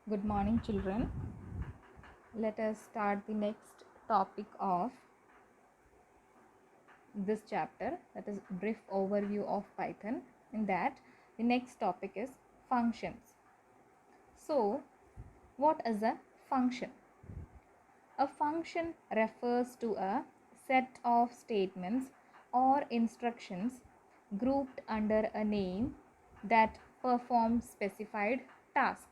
Good morning, children. Let us start the next topic of this chapter, that is brief overview of Python. In that, the next topic is functions. So, what is a function? A function refers to a set of statements or instructions grouped under a name that perform specified task.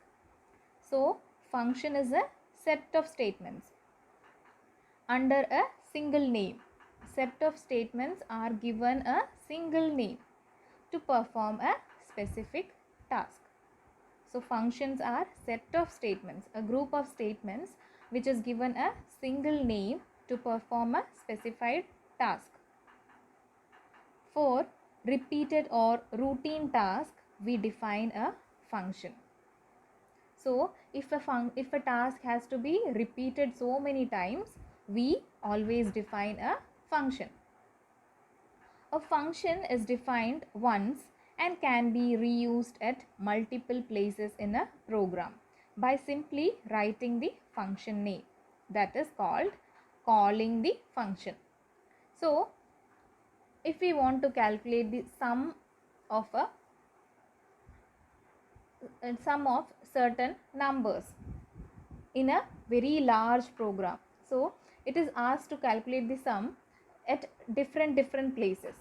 So, function is a set of statements under a single name. Set of statements are given a single name to perform a specific task. So functions are set of statements, a group of statements which is given a single name to perform a specified task. For repeated or routine task, we define a function. So if a task has to be repeated so many times, we always define a function. A function is defined once and can be reused at multiple places in a program by simply writing the function name. That is called calling the function. So if we want to calculate the sum of certain numbers in a very large program, so it is asked to calculate the sum at different places.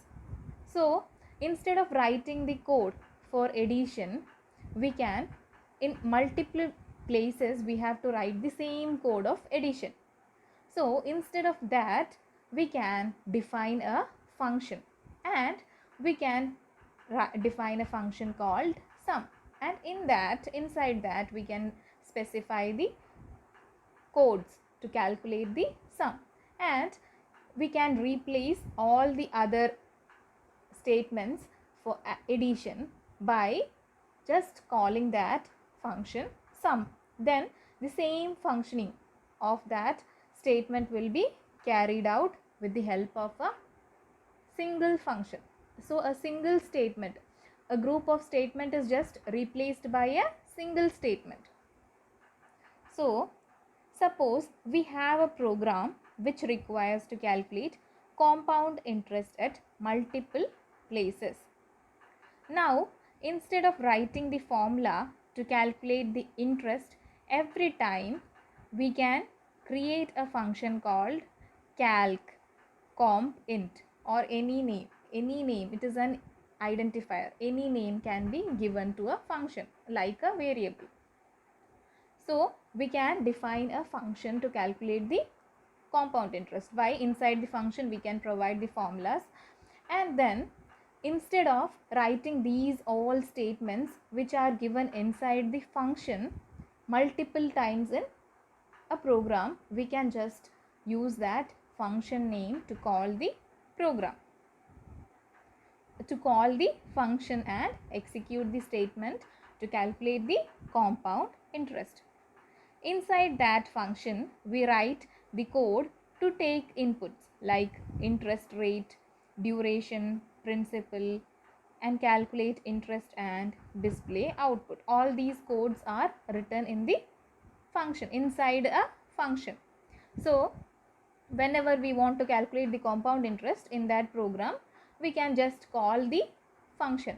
So instead of writing the code for addition, we can, in multiple places we have to write the same code of addition. So instead of that, we can define a function, and we can define a function called sum, and inside that we can specify the codes to calculate the sum, and we can replace all the other statements for addition by just calling that function sum. Then the same functioning of that statement will be carried out with the help of a single function. So a single statement, a group of statement is just replaced by a single statement. So suppose we have a program which requires to calculate compound interest at multiple places. Now, instead of writing the formula to calculate the interest every time, we can create a function called calc comp int, or any name. It is an identifier. Any name can be given to a function like a variable. So we can define a function to calculate the compound interest. Why? Inside the function we can provide the formulas, and then instead of writing these all statements which are given inside the function multiple times in a program, we can just use that function name to call the program, to call the function and execute the statement to calculate the compound interest. Inside that function, we write the code to take inputs like interest rate, duration, principal, and calculate interest and display output. All these codes are written in the function, inside a function. So whenever we want to calculate the compound interest in that program, we can just call the function.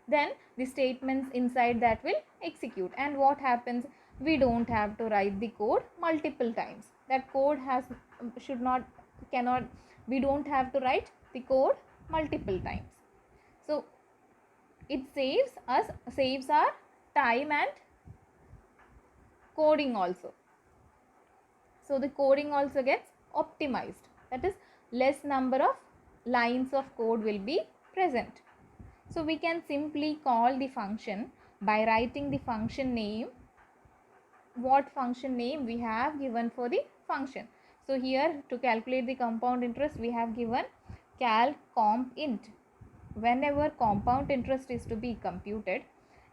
Then the statements inside that will execute, and what happens, we don't have to write the code multiple times. That code we don't have to write the code multiple times. So it saves our time and coding also. So the coding also gets optimized, that is less number of lines of code will be present. So we can simply call the function by writing the function name, what function name we have given for the function. So here, to calculate the compound interest, we have given calc comp int whenever compound interest is to be computed,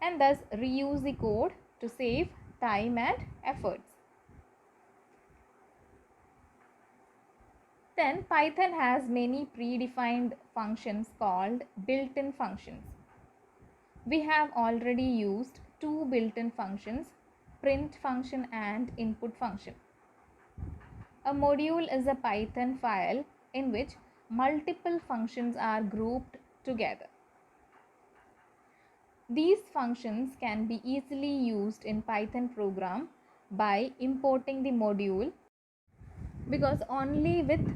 and thus reuse the code to save time and efforts. Then Python has many predefined functions called built-in functions. We have already used two built-in functions print function and input function. A module is a Python file in which multiple functions are grouped together. These functions can be easily used in Python program by importing the module, because only with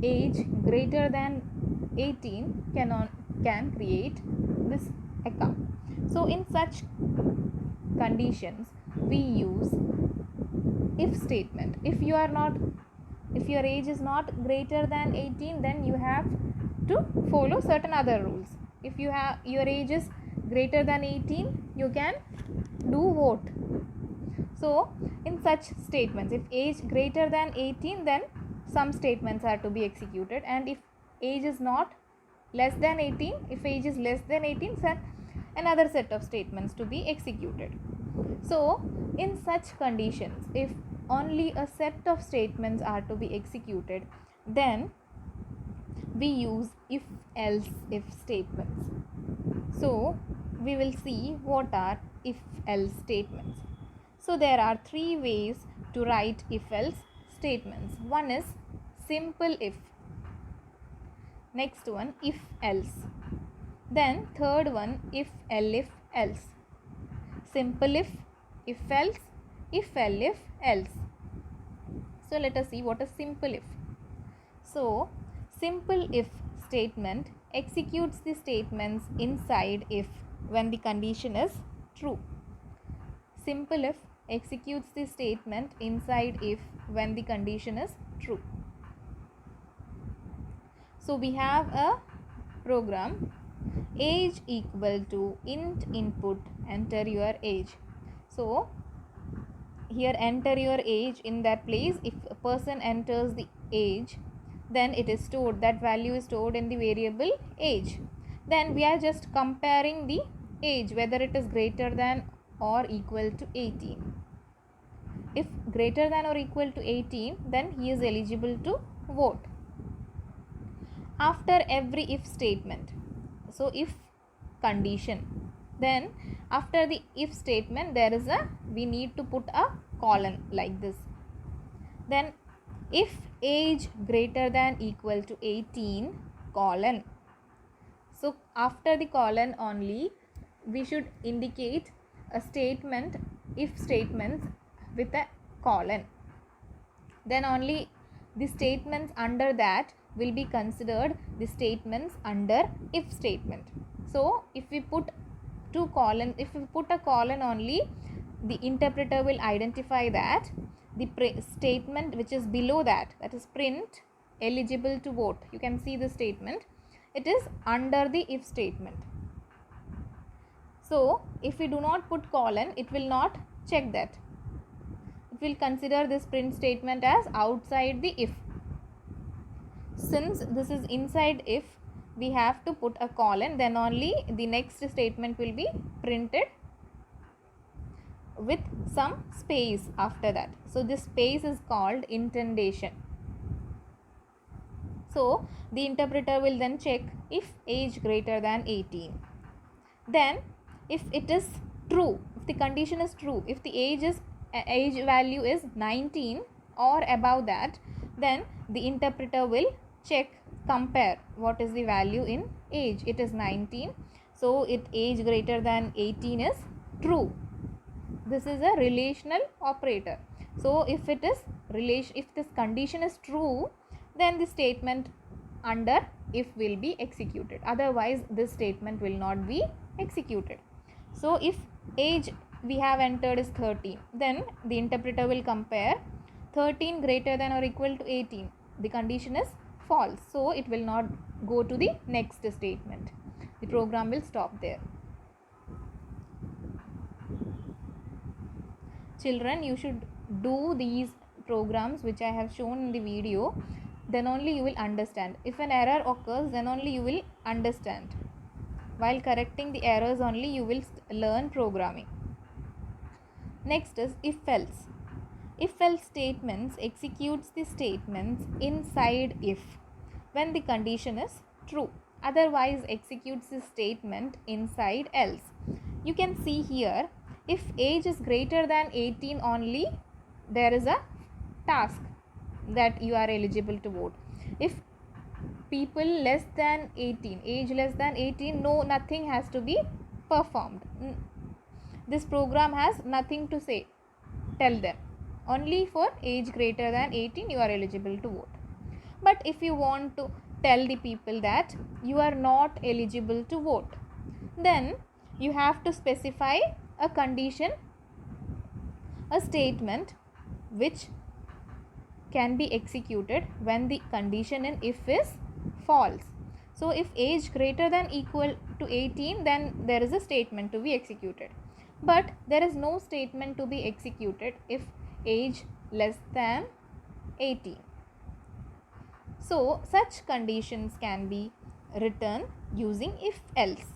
age greater than 18 can create this account. So in such conditions we use if statement. If your age is not greater than 18, then you have to follow certain other rules. If your age is greater than 18, you can do vote. So in such statements, if age greater than 18, then some statements are to be executed, and if age is not less than 18, if age is less than 18, then another set of statements to be executed. So in such conditions, if only a set of statements are to be executed, then we use if else if statements. So we will see what are if else statements. So there are three ways to write if else statements. One is simple if, next one if else, then third one if else. Simple if else, if else. So let us see what is simple if. So simple if statement executes the statements inside if when the condition is true. Simple if executes the statement inside if when the condition is true. So we have a program, age equal to int input, enter your age. So here enter your age, in that place if a person enters the age, then it is stored, that value is stored in the variable age. Then we are just comparing the age, whether it is greater than or equal to 18. If greater than or equal to 18, then he is eligible to vote. After every if statement, so if condition, then after the if statement we need to put a colon like this. Then if age greater than equal to 18 colon, so after the colon only we should indicate a statement, if statements with a colon, then only the statements under that will be considered the statements under if statement. So if we put if we put a colon only, the interpreter will identify that the statement which is below that is print eligible to vote. You can see the statement, it is under the if statement. So if we do not put colon, it will not check that. It will consider this print statement as outside the if. Since this is inside if, we have to put a colon, then only the next statement will be printed with some space after that. So this space is called indentation. So the interpreter will then check if age greater than 18. Then if it is true, if the condition is true, if the age value is 19 or above that, then the interpreter will compare what is the value in age. It is 19, so age greater than 18 is true. This is a relational operator. So if this condition is true, then the statement under if will be executed, otherwise this statement will not be executed. So if age we have entered is 13, then the interpreter will compare 13 greater than or equal to 18. The condition is false, so it will not go to the next statement. The program will stop there. Children, you should do these programs which I have shown in the video, then only you will understand. If an error occurs, then only you will understand. While correcting the errors only you will learn programming. Next is if else. If else statements executes the statements inside if when the condition is true, otherwise executes the statement inside else. You can see here If age is greater than 18 only, there is a task that you are eligible to vote. If people less than 18, age less than 18, no, nothing has to be performed. This program has nothing to say, tell them. Only for age greater than 18 you are eligible to vote. But if you want to tell the people that you are not eligible to vote, then you have to specify a condition, a statement which can be executed when the condition in if is false. So if age greater than equal to 18, then there is a statement to be executed, but there is no statement to be executed if age less than 18. So such conditions can be written using if else.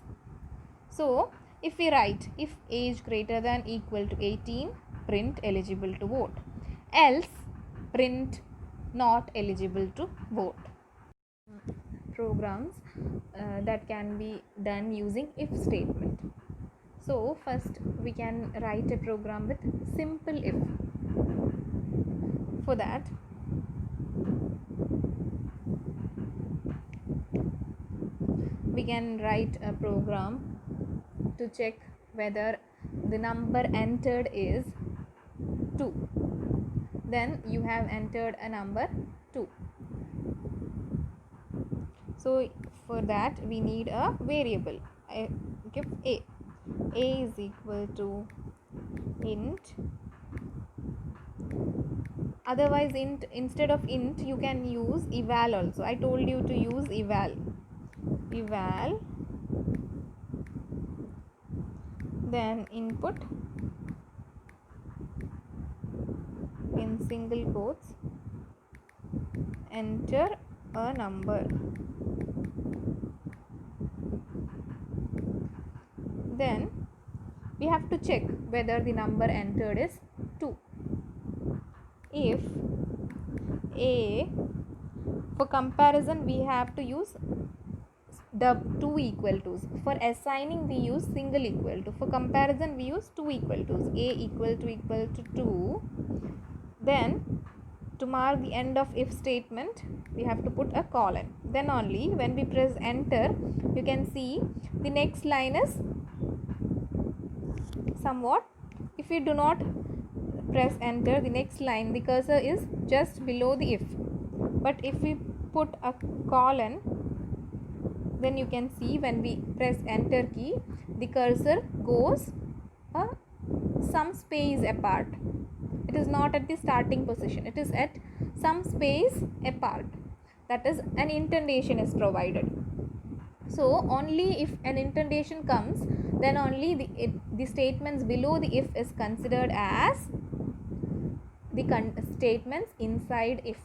So if we write if age greater than equal to 18, print eligible to vote, else print not eligible to vote. Programs that can be done using if statement. So first we can write a program with simple if. For that, we can write a program to check whether the number entered is 2. Then you have entered a number 2. So for that we need a variable. I give a is equal to int. Otherwise int, instead of int you can use eval also. I told you to use eval. Then input in single quotes, enter a number. Then we have to check whether the number entered is 2. If a, for comparison we have to use the two equal to's. For assigning we use single equal to. For comparison we use two equal to's. A equal to 2. Then to mark the end of if statement we have to put a colon. Then only when we press enter you can see the next line is somewhat. If we do not press enter, the next line the cursor is just below the if. But if we put a colon, then you can see when we press enter key the cursor goes some space apart. It is not at the starting position, it is at some space apart. That is, an indentation is provided. So only if an indentation comes, then only the statements below the if is considered as the statements inside if.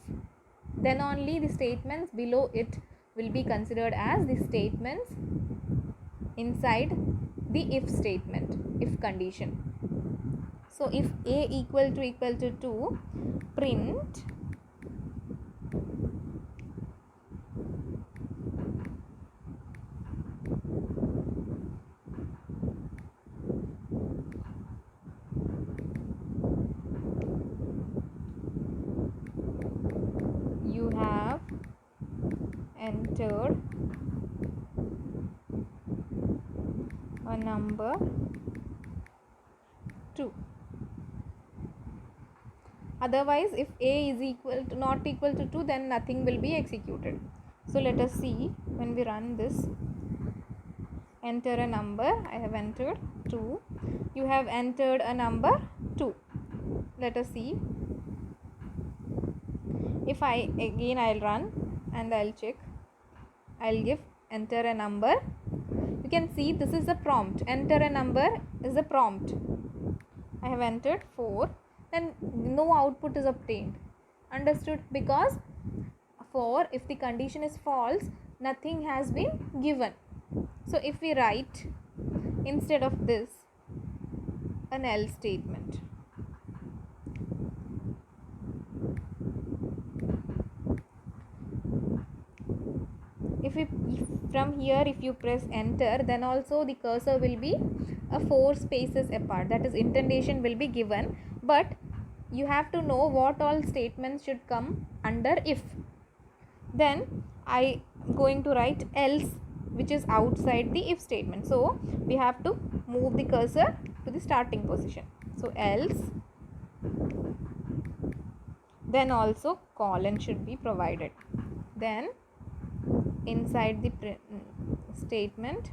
Then only the statements below it will be considered as the statements inside the if statement, if condition. So if a equal to 2, print you have entered a number 2. Otherwise if a is not equal to 2, then nothing will be executed. So let us see when we run this. Enter a number. I have entered 2. You have entered a number 2. Let us see. If I'll run and I'll check. I'll give enter a number. You can see this is a prompt. Enter a number is a prompt. I have entered 4. Then no output is obtained. Understood? Because for if the condition is false, nothing has been given. So if we write instead of this an else statement, if we from here if you press enter, then also the cursor will be 4 spaces apart, that is indentation will be given, but you have to know what all statements should come under if. Then I going to write else, which is outside the if statement, so we have to move the cursor to the starting position. So else, then also colon should be provided. Then inside the statement,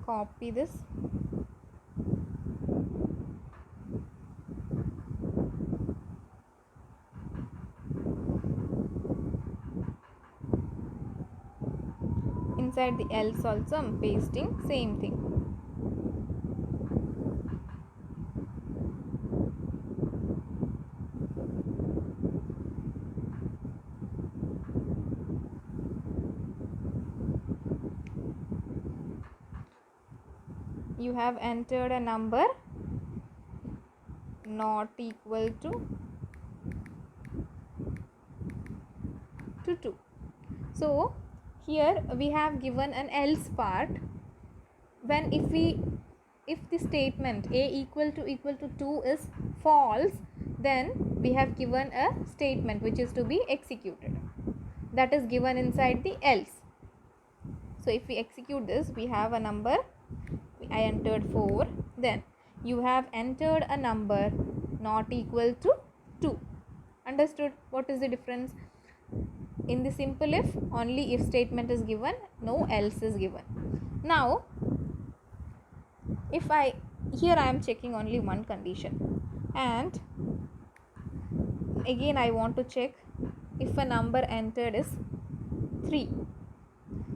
copy this, inside the else also I'm pasting same thing. You have entered a number not equal to 2. So here we have given an else part. When if the statement a equal to 2 is false, then we have given a statement which is to be executed, that is given inside the else. So if we execute this, we have a number, I entered 4, then you have entered a number not equal to 2. Understood what is the difference? In the simple if, only if statement is given, no else is given. Now if here I am checking only one condition, and again I want to check if a number entered is 3.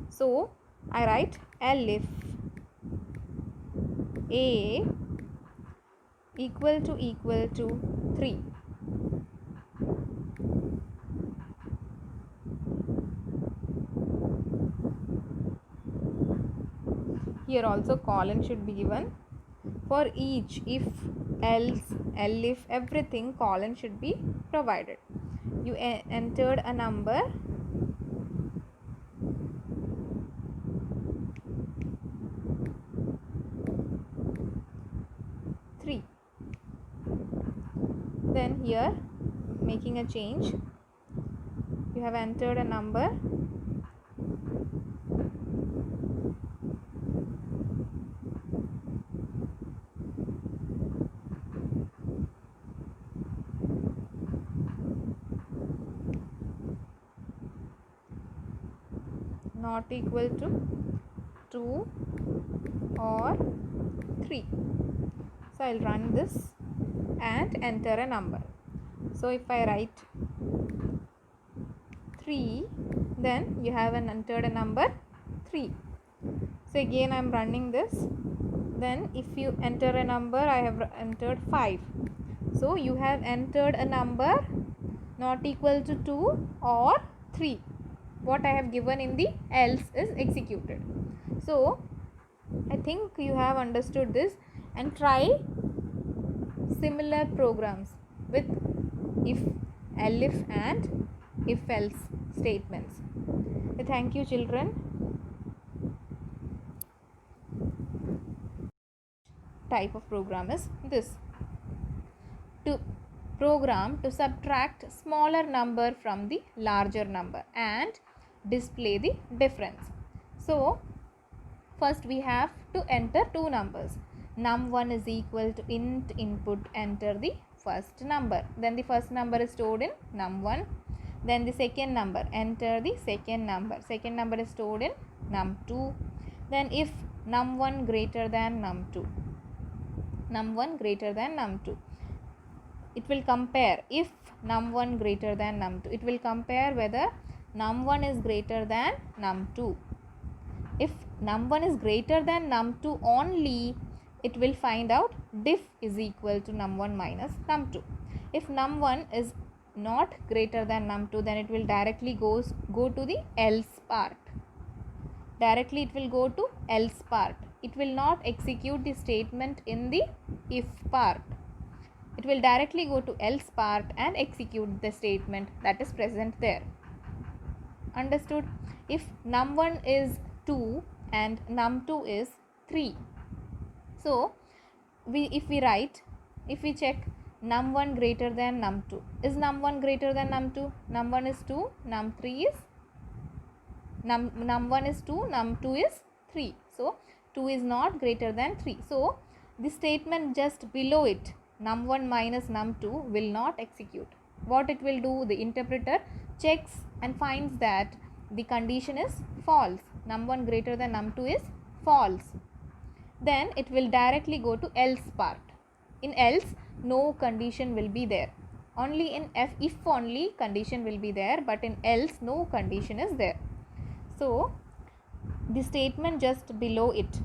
So I write elif a equal to 3. Here also colon should be given. For each if, else, elif, everything colon should be provided. You entered a number three. Then here making a change, you have entered a number not equal to 2 or 3. So I'll run this and enter a number. So if I write 3, then you have entered a number 3. So again I am running this. Then if you enter a number, I have entered 5. So you have entered a number not equal to 2 or 3. What I have given in the else is executed. So I think you have understood this, and try similar programs with if, elif and if else statements. Thank you children. Type of program is this: to program to subtract smaller number from the larger number and display the difference. So first we have to enter two numbers. Num1 is equal to int input, enter the first number. Then the first number is stored in num1. Then the second number, enter the second number. Second number is stored in num2. Then if num1 greater than num2, num1 greater than num2, it will compare. If num1 greater than num2, it will compare whether num1 is greater than num2. If num1 is greater than num2 only, it will find out diff is equal to num1 minus num2. If num1 is not greater than num2, then it will directly go to the else part. Directly it will go to else part. It will not execute the statement in the if part. It will directly go to else part and execute the statement that is present there. Understood? If num1 is 2 and num2 is 3, so if we check num1 greater than num2, is num1 greater than num2? Num1 is 2, num3 is num1 is 2, num2 is 3, so 2 is not greater than 3. So the statement just below it, num1 minus num2, will not execute. What it will do, the interpreter checks and finds that the condition is false, num1 greater than num2 is false. Then it will directly go to else part. In else, no condition will be there. Only in if only condition will be there, but in else no condition is there. So the statement just below it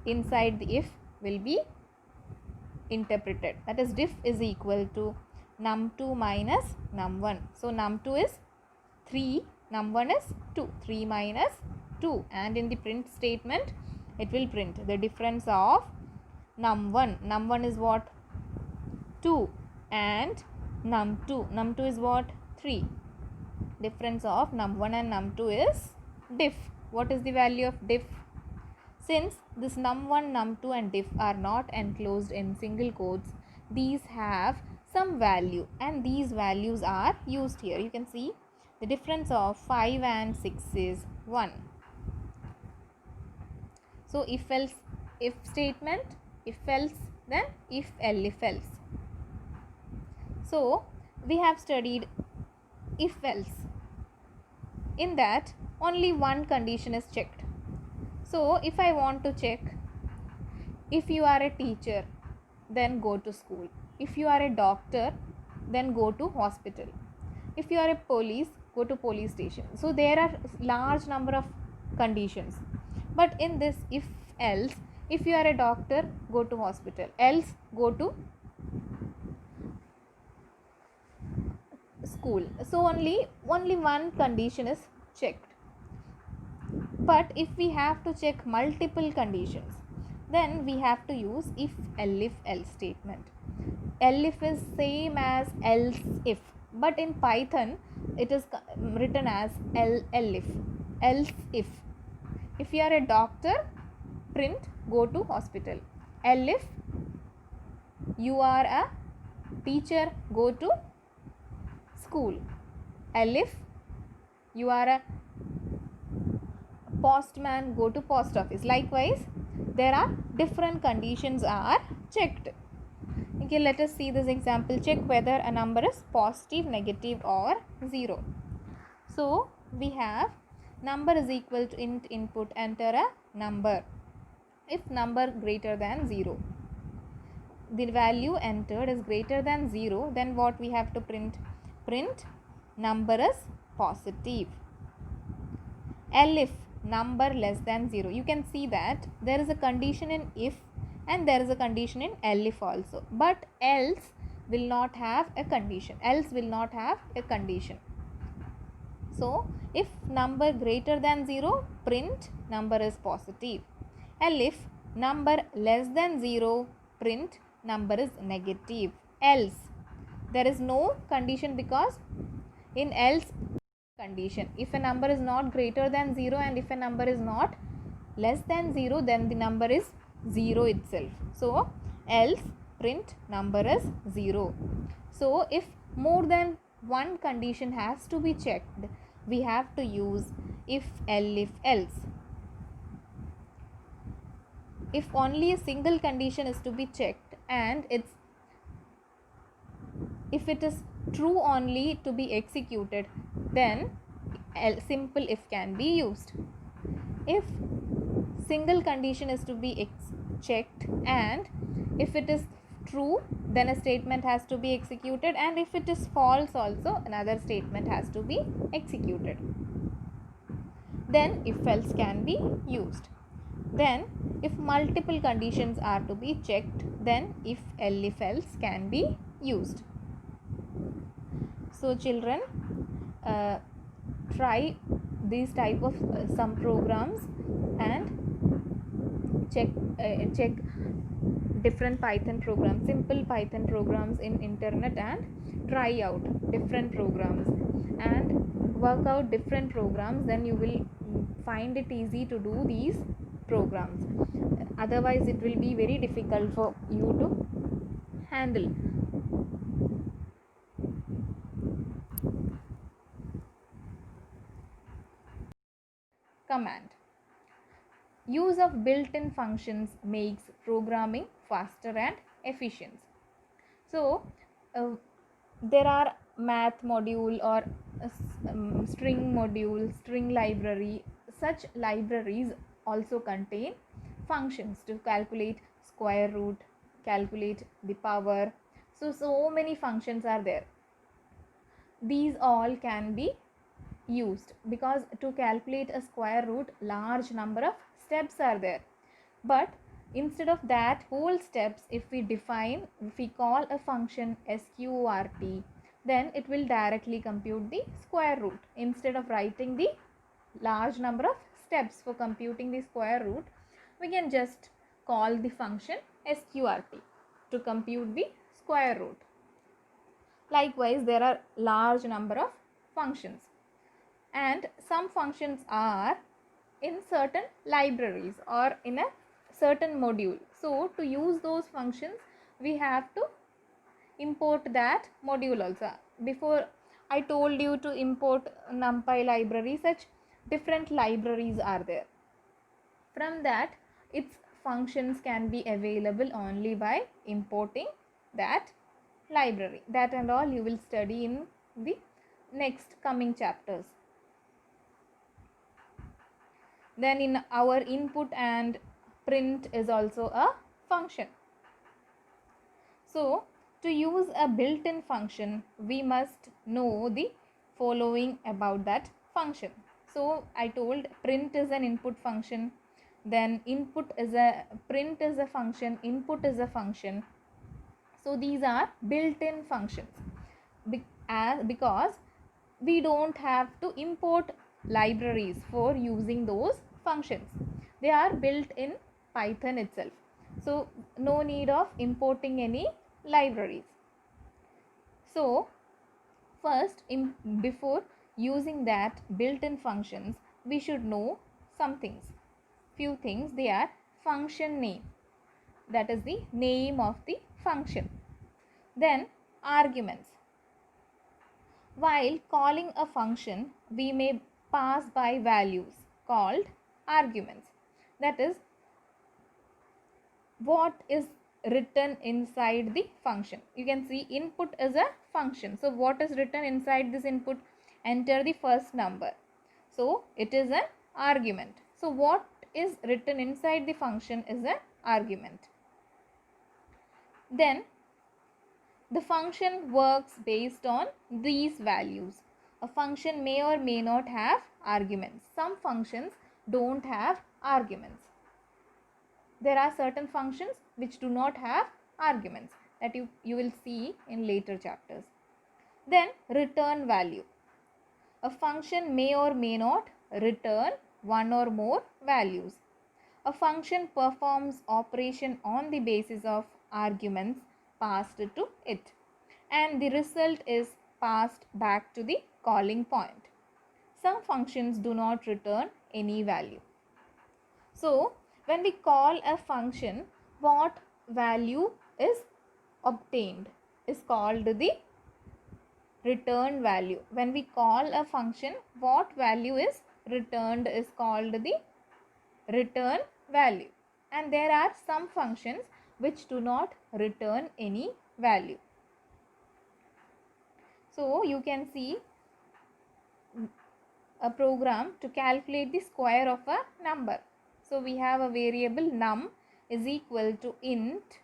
inside the if will be interpreted, that is diff is equal to num2 minus num1. So num2 is 3, num1 is 2, 3 minus 2, and in the print statement it will print the difference of num1 is what, 2, and num2 is what, 3. Difference of num1 and num2 is diff. What is the value of diff? Since this num1, num2 and diff are not enclosed in single quotes, these have some value and these values are used here. You can see the difference of 5 and 6 is 1. So if else if statement, if else, then if else. So we have studied if else. In that only one condition is checked. So if I want to check, if you are a teacher, then go to school. If you are a doctor, then go to hospital. If you are a police, go to police station. So there are large number of conditions. But in this if else, if you are a doctor, go to hospital, else go to school. So only one condition is checked. But if we have to check multiple conditions, then we have to use if else statement. Elif is same as else if, but in Python it is written as elif, else if. If you are a doctor, print go to hospital. Elif you are a teacher, go to school. Elif you are a postman, go to post office. Likewise, there are different conditions are checked. Okay, let us see this example. Check whether a number is positive, negative or 0. So we have number is equal to input, enter a number. If number greater than 0, the value entered is greater than 0, then what we have to print? Print number is positive. Elif number less than 0. You can see that there is a condition in if and there is a condition in elif also, but else will not have a condition. So if number greater than 0, print number is positive. Elif number less than 0, print number is negative. Else there is no condition, because in else condition, if a number is not greater than 0 and if a number is not less than 0, then the number is 0 itself. So else print number is 0. So if more than one condition has to be checked, we have to use if else. If only a single condition is to be checked and if it is true only to be executed, then simple if can be used. If single condition is to be checked and if it is true, then a statement has to be executed, and if it is false also, another statement has to be executed. Then if else can be used. Then if multiple conditions are to be checked, then if else can be used. So children, try these type of some programs and check different Python programs, simple Python programs in internet, and try out different programs and work out different programs, then you will find it easy to do these programs. Otherwise it will be very difficult for you to handle. Command. Use of built-in functions makes programming faster and efficient. So there are math module or string module, string library. Such libraries also contain functions to calculate square root, calculate the power. So many functions are there. These all can be used because to calculate a square root, large number of steps are there. But instead of that whole steps, if we call a function sqrt, then it will directly compute the square root. Instead of writing the large number of steps for computing the square root, we can just call the function sqrt to compute the square root. Likewise, there are large number of functions, and some functions are in certain libraries or in a certain module. So to use those functions, we have to import that module also. Before I told you to import NumPy library, such different libraries are there. From that, its functions can be available only by importing that library. That and all you will study in the next coming chapters. Then in our input and print is also a function. So to use a built-in function, we must know the following about that function. So I told print is an input function, then print is a function, input is a function. So these are built-in functions because we don't have to import libraries for using those functions. They are built in Python itself. So no need of importing any libraries. So first, before using that built-in functions, we should know some things. Few things. They are function name. That is the name of the function. Then arguments. While calling a function, we may pass by values called arguments. That is what is written inside the function. You can see input is a function. So what is written inside this input? Enter the first number. So it is an argument. So what is written inside the function is an argument. Then the function works based on these values. A function may or may not have arguments. Some functions don't have arguments. There are certain functions which do not have arguments that you will see in later chapters. Then return value. A function may or may not return one or more values. A function performs operation on the basis of arguments passed to it, and the result is passed back to the calling point. Some functions do not return any value. So when we call a function, what value is obtained is called the return value. When we call a function, what value is returned is called the return value. And there are some functions which do not return any value. So you can see a program to calculate the square of a number. So we have a variable num is equal to int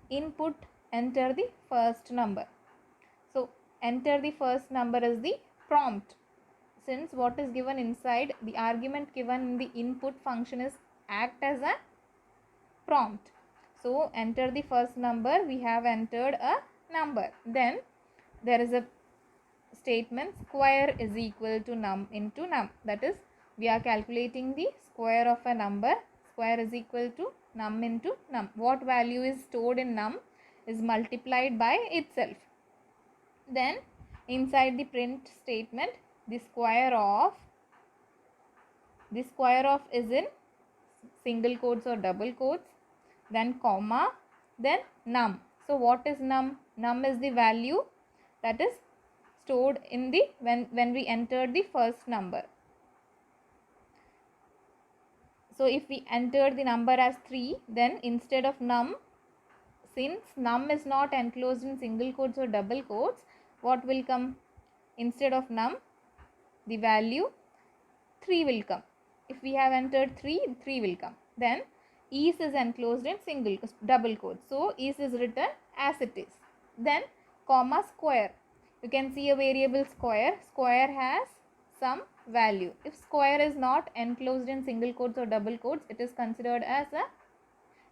input, enter the first number. So enter the first number is the prompt. Since what is given inside the argument given in the input function is act as a prompt. So enter the first number, we have entered a number. Then there is a statement square is equal to num into num. That is, we are calculating the square of a number. Square is equal to num into num. What value is stored in num is multiplied by itself. Then inside the print statement, the square of is in single quotes or double quotes, then comma, then num. So what is num? Num is the value that is stored in the when we enter the first number. So if we enter the number as 3, then instead of num, since num is not enclosed in single quotes or double quotes, what will come? Instead of num, the value 3 will come. If we have entered 3, 3 will come. Then is enclosed in double quotes. So is written as it is. Then comma square. You can see a variable square. Square has some value. If square is not enclosed in single quotes or double quotes, it is considered as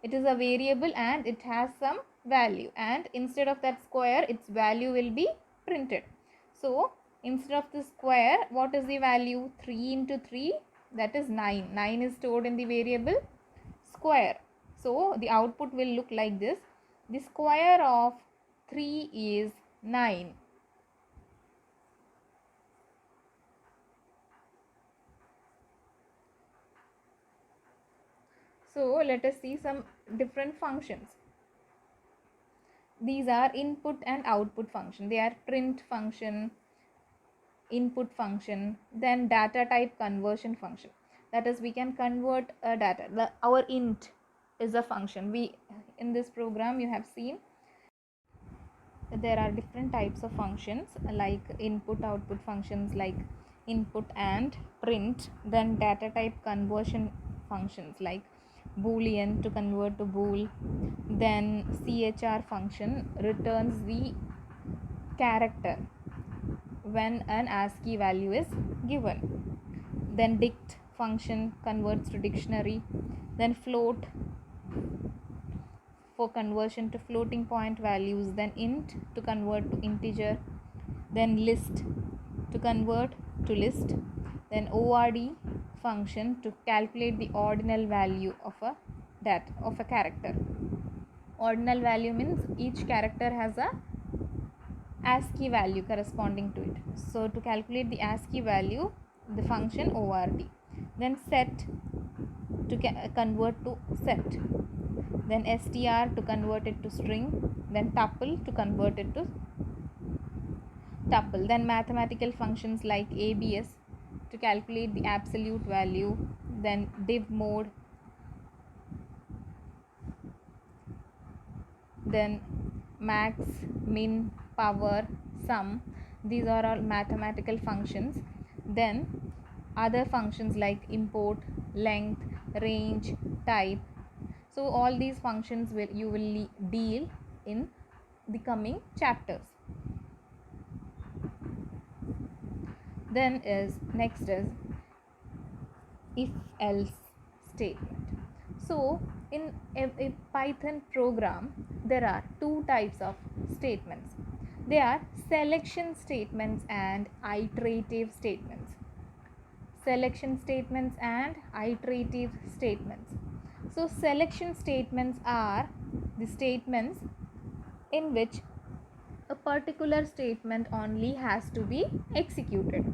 it is a variable and it has some value, and instead of that square its value will be printed. So instead of the square, what is the value? 3 into 3, that is 9. 9 is stored in the variable square. So the output will look like this. The square of 3 is 9. So let us see some different functions. These are input and output function. They are print function, input function, then data type conversion function. That is, we can convert a data. Our int is a function. In this program you have seen there are different types of functions like input output functions like input and print, then data type conversion functions like boolean to convert to bool, then chr function returns the character when an ASCII value is given, then dict function converts to dictionary, then float for conversion to floating point values, then int to convert to integer, then list to convert to list, then ord function to calculate the ordinal value of a character. Ordinal value means each character has a ASCII value corresponding to it. So to calculate the ASCII value, the function ord, then set to convert to set, then str to convert it to string, then tuple to convert it to tuple, then mathematical functions like abs to calculate the absolute value, then div mode, then max, min, power, sum. These are all mathematical functions. Then other functions like import, length, range, type. So all these functions you will deal in the coming chapters. Then next is if else statement. So in a Python program there are two types of statements. They are selection statements and iterative statements. Selection statements and iterative statements. So selection statements are the statements in which a particular statement only has to be executed.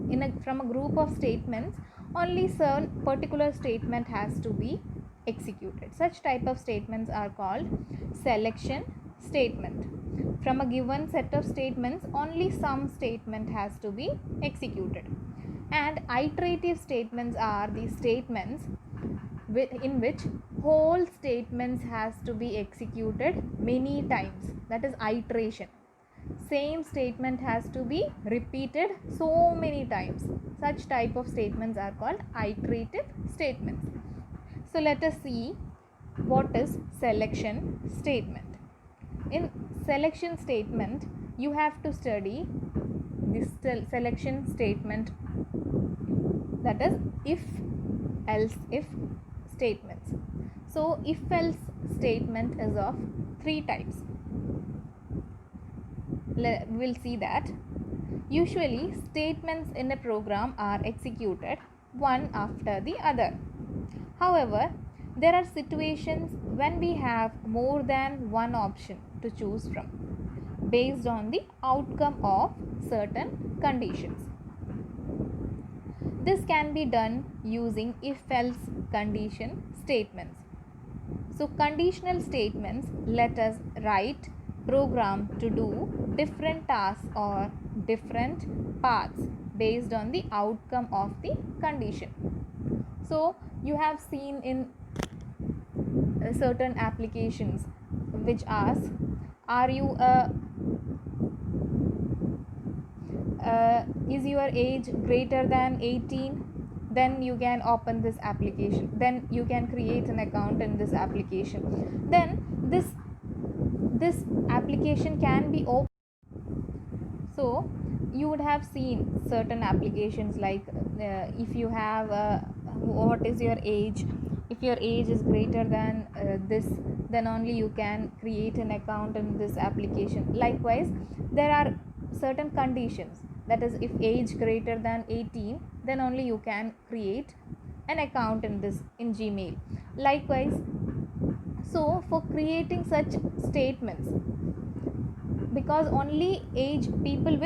From a group of statements, only certain particular statement has to be executed. Such type of statements are called selection statement. From a given set of statements, only some statement has to be executed. And iterative statements are the statements in which whole statements has to be executed many times. That is iteration. Same statement has to be repeated so many times. Such type of statements are called iterative statements. So let us see what is selection statement. In selection statement, you have to study this selection statement, that is if else if statements. So if else statement is of three types. We'll see that. Usually statements in a program are executed one after the other. However, there are situations when we have more than one option to choose from based on the outcome of certain conditions. This can be done using if-else condition statements. So conditional statements let us write program to do different tasks or different paths based on the outcome of the condition. So you have seen in certain applications which ask, are you is your age greater than 18? Then you can open this application, then you can create an account in this application, then this application can be open. So you would have seen certain applications like if you have what is your age, if your age is greater than this, then only you can create an account in this application. Likewise, there are certain conditions, that is, if age greater than 18, then only you can create an account in this in Gmail. Likewise, so for creating such statements, because only age people with